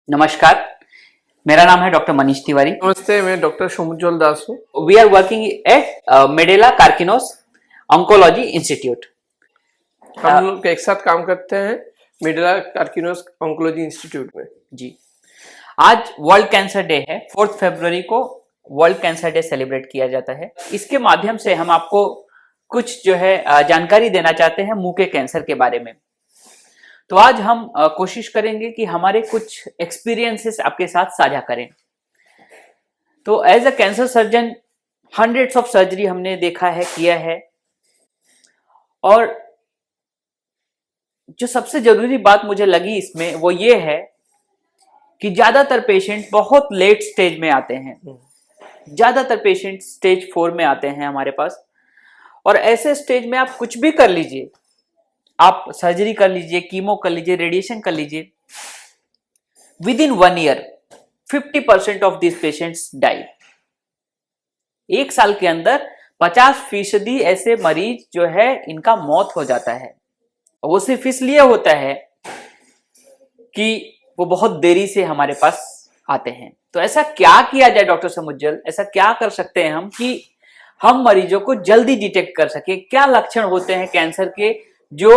नमस्कार, मेरा नाम है डॉक्टर मनीष तिवारी। नमस्ते, मैं डॉक्टर समुज्ज्वल दास हूँ। We are working at Medela Karkinos oncology institute. हम लोग एक साथ काम करते हैं मेडेला कार्किनोस ऑन्कोलॉजी इंस्टीट्यूट में। जी, आज वर्ल्ड कैंसर डे है। 4 फरवरी को वर्ल्ड कैंसर डे सेलिब्रेट किया जाता है। इसके माध्यम से हम आपको कुछ जो है जानकारी देना चाहते हैं मुंह के कैंसर के बारे में। तो आज हम कोशिश करेंगे कि हमारे कुछ एक्सपीरियंसेस आपके साथ साझा करें। तो as a cancer surgeon hundreds of surgery हमने देखा है, किया है, और जो सबसे जरूरी बात मुझे लगी इसमें वो ये है कि ज्यादातर पेशेंट बहुत लेट स्टेज में आते हैं। ज्यादातर पेशेंट स्टेज 4 में आते हैं हमारे पास, और ऐसे स्टेज में आप कुछ भी कर लीजिए, आप सर्जरी कर लीजिए, कीमो कर लीजिए, रेडिएशन कर लीजिए, within 1 year 50% of this patients die. 1 साल के अंदर 50% ऐसे मरीज जो है इनका मौत हो जाता है। वो सिर्फ इसलिए होता है कि वो बहुत देरी से हमारे पास आते हैं। तो ऐसा क्या किया जाए डॉक्टर समुज्ज्वल, ऐसा क्या कर सकते हैं हम कि हम मरीजों को जल्दी डिटेक्ट कर सके? क्या लक्षण होते हैं कैंसर के जो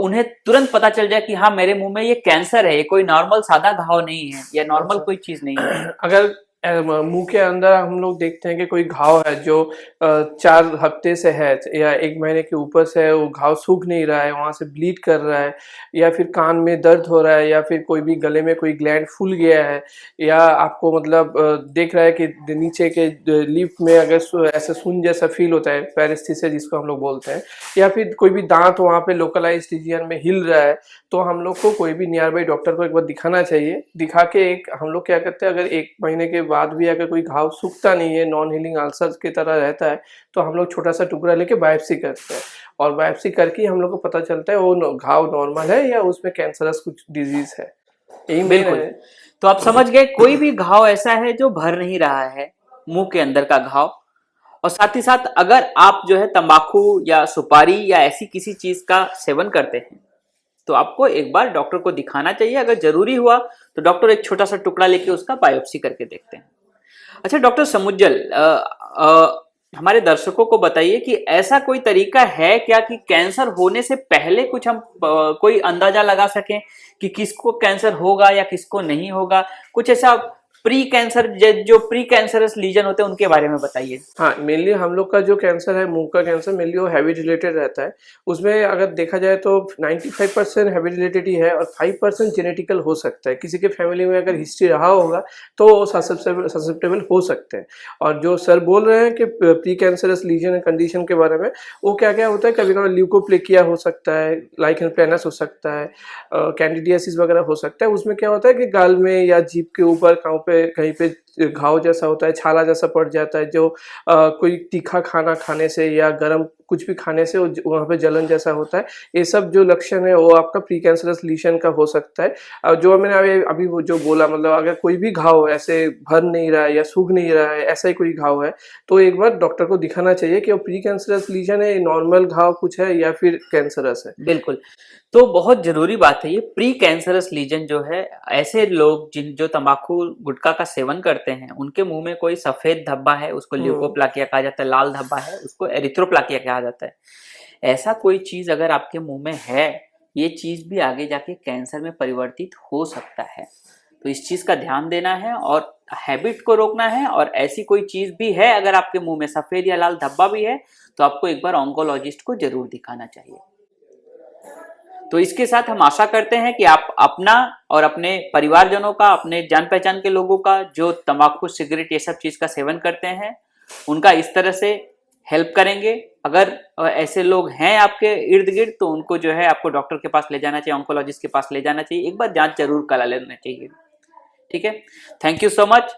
उन्हें तुरंत पता चल जाए कि हाँ मेरे मुंह में ये कैंसर है, कोई नॉर्मल सादा घाव नहीं है या नॉर्मल कोई चीज नहीं है? अगर मुंह के अंदर हम लोग देखते हैं कि कोई घाव है जो 4 हफ्ते से है या 1 महीने के ऊपर से है, वो घाव सूख नहीं रहा है, वहां से ब्लीड कर रहा है, या फिर कान में दर्द हो रहा है, या फिर कोई भी गले में कोई ग्लैंड फूल गया है, या आपको मतलब देख रहा है कि नीचे के लिप में अगर ऐसे सुन जैसा फील होता है, पैरेस्थीसिया जिसको हम लोग बोलते हैं, या फिर कोई भी दांत वहाँ पे लोकलाइज्ड रीजन में हिल रहा है, तो हम लोग को कोई भी नियर बाई डॉक्टर को एक बार दिखाना चाहिए। दिखा के एक हम लोग क्या करते हैं, अगर 1 महीने के बाद भी अगर कोई घाव सूखता नहीं है, नॉन हीलिंग अल्सर की तरह रहता है, तो हम लोग छोटा सा टुकड़ा लेके बायोप्सी करते हैं, और बायोप्सी करके हम लोग को पता चलता है वो घाव नॉर्मल है या उसमें कैंसरस कुछ डिजीज है। बिल्कुल। तो आप समझ गए, कोई भी घाव ऐसा है जो भर नहीं रहा है, मुंह के अंदर का घाव। और साथ ही साथ अगर आप जो है तंबाकू या सुपारी या ऐसी किसी चीज का सेवन करते हैं तो आपको एक बार डॉक्टर को दिखाना चाहिए। अगर जरूरी हुआ तो डॉक्टर एक छोटा सा टुकड़ा लेके उसका बायोप्सी करके देखते हैं। अच्छा डॉक्टर समुज्ज्वल, हमारे दर्शकों को बताइए कि ऐसा कोई तरीका है क्या कि कैंसर होने से पहले कुछ हम कोई अंदाजा लगा सकें कि किसको कैंसर होगा या किसको नहीं होगा? कुछ ऐसा प्री कैंसर, जो प्री कैंसरस लीजन होते हैं उनके बारे में बताइए। हाँ, मेनली हम लोग का जो कैंसर है, मुंह का कैंसर, मेनली वो हैवी रिलेटेड रहता है। उसमें अगर देखा जाए तो 95% हैवी रिलेटेड ही है और 5% जेनेटिकल हो सकता है। किसी के फैमिली में अगर हिस्ट्री रहा होगा तो वो ससेप्टेबल हो सकते हैं। और जो सर बोल रहे हैं कि प्री कैंसरस लीजन कंडीशन के बारे में, वो क्या क्या होता है, कभी कभी ल्यूकोप्लेकिया हो सकता है, लाइकन प्लेनस हो सकता है, कैंडिडियासिस वगैरह हो सकता है। उसमें क्या होता है कि गाल में या जीभ के ऊपर कहीं पे घाव जैसा होता है, छाला जैसा पड़ जाता है, जो कोई तीखा खाना खाने से या गर्म कुछ भी खाने से वहाँ पे जलन जैसा होता है। ये सब जो लक्षण है वो आपका प्री कैंसरस लीजन का हो सकता है। और जो मैंने अभी वो जो बोला, मतलब अगर कोई भी घाव ऐसे भर नहीं रहा है या सूख नहीं रहा है, ऐसा ही कोई घाव है, तो एक बार डॉक्टर को दिखाना चाहिए कि वो प्री कैंसरस लीजन है, नॉर्मल घाव कुछ है, या फिर कैंसरस है। बिल्कुल। तो बहुत जरूरी बात है ये प्री कैंसरस लीजन जो है। ऐसे लोग जो तंबाकू गुटखा का सेवन करते हैं उनके मुंह में कोई सफेद धब्बा है, उसको ल्यूकोप्लाकिया कहा जाता है। लाल धब्बा है, उसको एरिथ्रोप्लाकिया कहा जाता है। ऐसा कोई चीज अगर आपके मुंह में है, ये चीज भी आगे जाके कैंसर में परिवर्तित हो सकता है। तो इस चीज का ध्यान देना है और हैबिट को रोकना है। और ऐसी कोई चीज भी है अगर आपके मुंह में सफेद या लाल धब्बा भी है तो आपको एक बार ऑन्कोलॉजिस्ट को जरूर दिखाना चाहिए। तो इसके साथ हम आशा करते हैं कि आप अपना और अपने परिवारजनों का, अपने जान पहचान के लोगों का जो तंबाकू, सिगरेट, ये सब चीज का सेवन करते हैं, उनका इस तरह से हेल्प करेंगे। अगर ऐसे लोग हैं आपके इर्द गिर्द तो उनको जो है आपको डॉक्टर के पास ले जाना चाहिए, ऑन्कोलॉजिस्ट के पास ले जाना चाहिए, एक बार जांच जरूर करा लेना चाहिए। ठीक है, थैंक यू सो मच।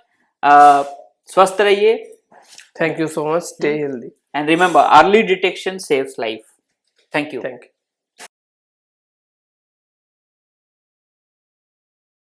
स्वस्थ रहिए। Thank you so much. Stay healthy and remember, early detection saves life. Thank you.